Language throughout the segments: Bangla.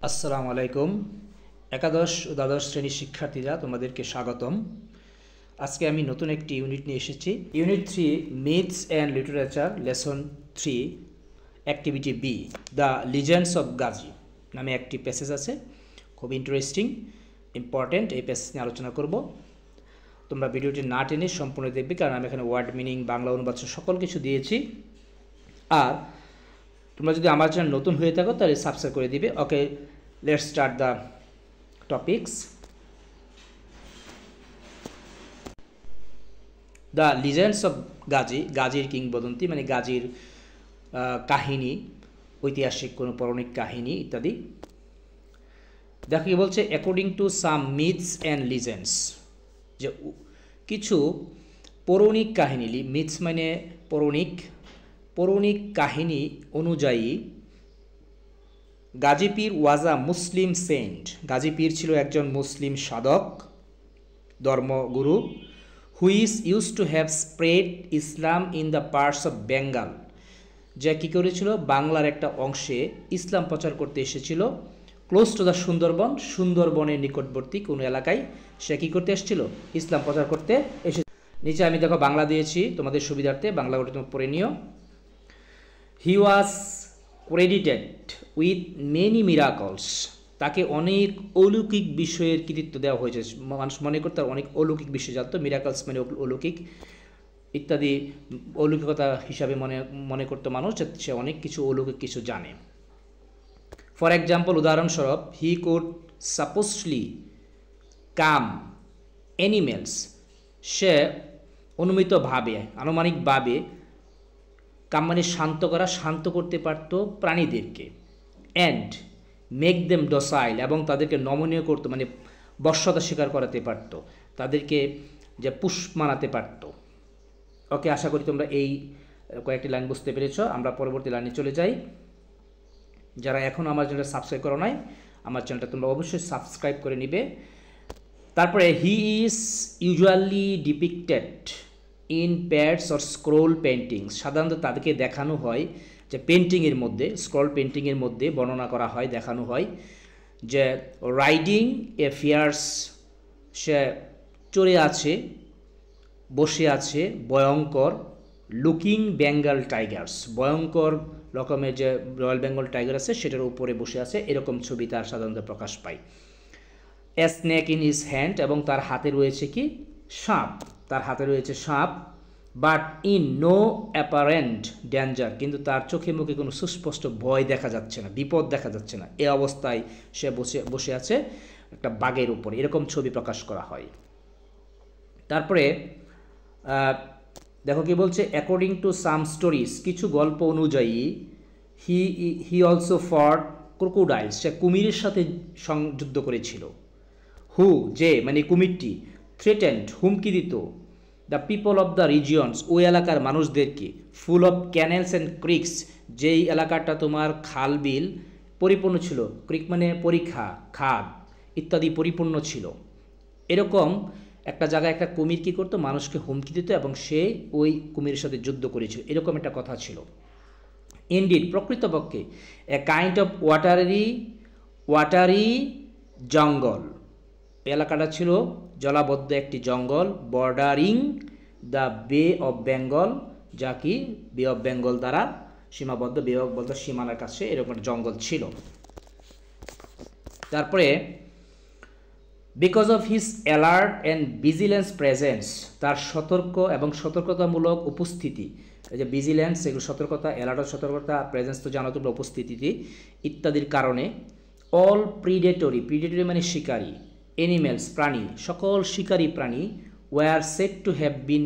আসসালামু আলাইকুম। একাদশ ও দ্বাদশ শ্রেণীর শিক্ষার্থীরা, তোমাদেরকে স্বাগতম। আজকে আমি নতুন একটি ইউনিট নিয়ে এসেছি। Unit 3 myths and literature, lesson 3, activity B, the legends of Gazi নামে একটি প্যাসেজ আছে, খুব ইন্টারেস্টিং, ইম্পর্ট্যান্ট। এই প্যাসেজ নিয়ে আলোচনা করব। তোমরা ভিডিওটি না টেনে সম্পূর্ণ দেখবে, কারণ আমি এখানে ওয়ার্ড মিনিং, বাংলা অনুবাদ সকল কিছু দিয়েছি। আর তোমরা যদি আমার চ্যানেল নতুন হয়ে থাকো তাহলে সাবস্ক্রাইব করে দিবে। Okay, let's start the topics. The legends of Gazi, গাজীর কিংবদন্তি, মানে গাজীর কাহিনী, ঐতিহাসিক কোনো পৌরাণিক কাহিনী ইত্যাদি। দেখো কি বলছে, according to some myths and legends, যে কিছু পৌরাণিক কাহিনী, মিথস মানে পৌরাণিক কাহিনী অনুযায়ী গাজী পীর ওয়াজ আ মুসলিম সেন্ট, গাজী পীর ছিল একজন মুসলিম সাধক, ধর্মগুরু, who's use to have spread Islam in the parts of Bengal, যা কী করেছিল, বাংলার একটা অংশে ইসলাম প্রচার করতে এসেছিল। ক্লোজ টু দ্য সুন্দরবন, সুন্দরবনের নিকটবর্তী কোনো এলাকায় সে কী করতে এসেছিল, ইসলাম প্রচার করতে এসে। নিচে আমি দেখো বাংলা দিয়েছি তোমাদের সুবিধার্থে, বাংলা ওটা তুমি পড়ে নিও। হি ওয়াজ ক্রেডিটেড উইথ মেনি মিরাকলস, তাকে অনেক অলৌকিক বিষয়ের কৃতিত্ব দেওয়া হয়েছে। মানুষ মনে করতে অনেক অলৌকিক বিষয় জানতো, মিরাকলস মানে অলৌকিক ইত্যাদি, অলৌকিকতা হিসাবে মনে করতো মানুষ, সে অনেক কিছু অলৌকিক কিছু জানে। ফর এক্সাম্পল, উদাহরণস্বরূপ, he could supposedly calm animals, সে আনুমানিকভাবে কাম মানে শান্ত করতে পারত প্রাণীদেরকে। অ্যান্ড মেক দেম ডসাইল, এবং তাদেরকে নমনীয় করতো, মানে বশ্যতা স্বীকার করাতে পারত, তাদেরকে যে পুষ মানাতে পারত। ওকে, আশা করি তোমরা এই কয়েকটি লাইন বুঝতে পেরেছ। আমরা পরবর্তী লাইনে চলে যাই। যারা এখন আমার চ্যানেলটা সাবস্ক্রাইব করো নাই, আমার চ্যানেলটা তোমরা অবশ্যই সাবস্ক্রাইব করে নিবে। তারপরে, he is usually ডিপিক্টেড in pads or scroll paintings, সাধারণত তাদেরকে দেখানো হয় যে পেন্টিংয়ের মধ্যে, স্ক্রল পেন্টিংয়ের মধ্যে বর্ণনা করা হয়, দেখানো হয় যে রাইডিং এ ফিয়ার্স, সে চড়ে আছে, বসে আছে ভয়ঙ্কর লুকিং বেঙ্গল টাইগার্স, ভয়ঙ্কর রকমের যে রয়্যাল বেঙ্গল টাইগার আছে সেটার উপরে বসে আছে, এরকম ছবি তার সাধারণত প্রকাশ পায়। A snake in his hand, এবং তার হাতে রয়েছে কি, সাপ, তার হাতে রয়েছে সাপ। But in no apparent danger, কিন্তু তার চোখে মুখে কোনো সুস্পষ্ট ভয় দেখা যাচ্ছে না, বিপদ দেখা যাচ্ছে না, এ অবস্থায় সে বসে আছে একটা বাঘের উপরে, এরকম ছবি প্রকাশ করা হয়। তারপরে দেখো কি বলছে, অ্যাকর্ডিং টু সাম স্টোরিজ, কিছু গল্প অনুযায়ী, হি অলসো ফট ক্রোকোডাইলস, সে কুমিরের সাথে যুদ্ধ করেছিল। হু, যে মানে কুমিরটি, থ্রেটেন্ড, হুমকি দিত, the people of the regions, ওই এলাকার মানুষদেরকে, ফুল অফ ক্যানেলস অ্যান্ড ক্রিক্স, যেই এলাকাটা তোমার খাল বিল পরিপূর্ণ ছিল, ক্রিক মানে পরীক্ষা, খাদ ইত্যাদি পরিপূর্ণ ছিল, এরকম একটা জায়গায় একটা কুমির কী করতো, মানুষকে হুমকি দিত, এবং সে ওই কুমিরের সাথে যুদ্ধ করেছিল, এরকম একটা কথা ছিল। ইনডিড, প্রকৃতপক্ষে, এ কাইন্ড অফ ওয়াটারি জঙ্গল, এলাকাটা ছিল জলাবদ্ধ একটি জঙ্গল, বর্ডারিং দ্য বে অফ বেঙ্গল, যা কি বে অফ বেঙ্গল দ্বারা সীমাবদ্ধ, বে অফ বলতে সীমানার কাছে এরকম একটা জঙ্গল ছিল। তারপরে, because of his alert and vigilance presence, তার সতর্ক এবং সতর্কতামূলক উপস্থিতি, এই যে ভিজিলেন্স এগুলো সতর্কতা, অ্যালার্ট সতর্কতা, প্রেজেন্স তো জানো তোমরা, উপস্থিতি ইত্যাদির কারণে, অল প্রিডেটরি মানে শিকারী, অ্যানিমেলস প্রাণী, সকল শিকারী প্রাণী, were said to have been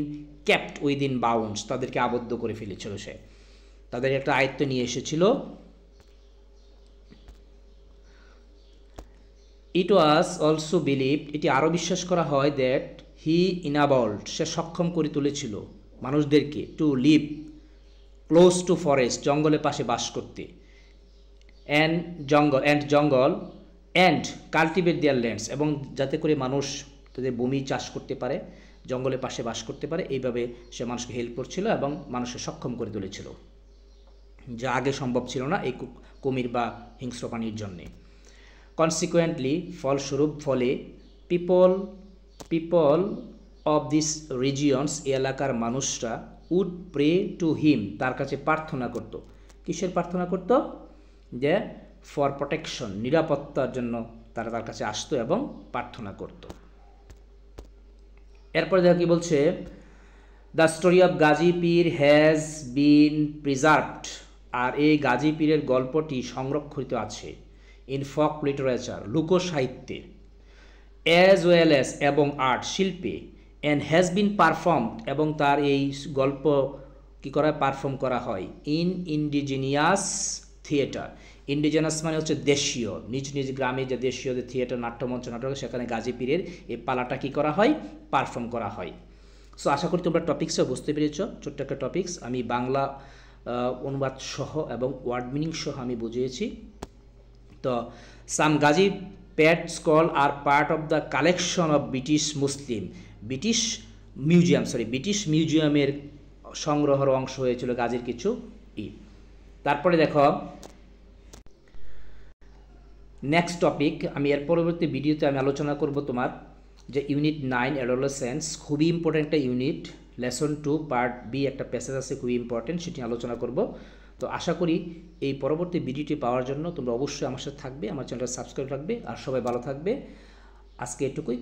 kept within bounds, তাদেরকে আবদ্ধ করে ফেলেছিল, সে তাদের একটা আয়ত্ত নিয়ে এসেছিল। ইট ওয়াজ অলসো বিলিভড, এটি আরও বিশ্বাস করা হয়, দ্যাট হি ইনাবল্ড, সে সক্ষম করে তুলেছিল মানুষদেরকে, to live close to forest, জঙ্গলের পাশে বাস করতে, জঙ্গল অ্যান্ড কাল্টিভেট দেয়ার ল্যান্ডস, এবং যাতে করে মানুষ তাদের ভূমি চাষ করতে পারে, জঙ্গলের পাশে বাস করতে পারে, এইভাবে সে মানুষকে হেল্প করছিল এবং মানুষকে সক্ষম করে তুলেছিল, যা আগে সম্ভব ছিল না এই কুমির বা হিংস্র প্রাণীর জন্যে। কনসিকুয়েন্টলি ফলস্বরূপ ফলে পিপল অফ দিস রিজিয়নস এলাকার মানুষরা উড প্রে টু হিম তার কাছে প্রার্থনা করত। কিসের প্রার্থনা করত? যে ফর প্রোটেকশন, নিরাপত্তার জন্য তারা তার কাছে আসতো এবং প্রার্থনা করত। এরপরে দেখো কি বলছে, দ্য স্টোরি অফ গাজী পীর হ্যাজ বিন প্রিজার্ভড, আর এই গাজী পীরের গল্পটি সংরক্ষিত আছে ইন ফক লিটারেচার, লোকসাহিত্যে, অ্যাজ ওয়েল অ্যাজ এবং আর্ট শিল্পে, অ্যান্ড হ্যাজ বিন পারফর্মড এবং তার এই গল্প কী করা পারফর্ম করা হয় ইন ইন্ডিজিনিয়াস থিয়েটার। ইন্ডিজিনাস মানে হচ্ছে দেশীয়, নিজ নিজ গ্রামে যে দেশীয় যে থিয়েটার, নাট্যমঞ্চ, নাটক, সেখানে গাজী পীরের এই পালাটা কী করা হয়, পারফর্ম করা হয়। সো আশা করি তোমরা টপিক্সও বুঝতে পেরেছ। ছোট্ট একটা টপিক্স আমি বাংলা অনুবাদ সহ এবং ওয়ার্ড মিনিং সহ আমি বুঝিয়েছি। তো some Gazi pat scroll are part of the collection of British মিউজিয়ামের সংগ্রহের অংশ হয়েছিল গাজীর কিছু তারপরে দেখো নেক্সট টপিক, আমি এর পরবর্তী ভিডিওতে আমি আলোচনা করব তোমার যে ইউনিট 9 অ্যাডোলেসেন্স, খুবই ইম্পর্টেন্ট একটা ইউনিট, লেসন 2 পার্ট বি একটা প্যাসেজ আছে খুবই ইম্পর্টেন্ট, সেটি আলোচনা করব। তো আশা করি এই পরবর্তী ভিডিওটি পাওয়ার জন্য তোমরা অবশ্যই আমার সাথে থাকবে, আমার চ্যানেলটা সাবস্ক্রাইব রাখবে, আর সবাই ভালো থাকবে। আজকে এটুকুই।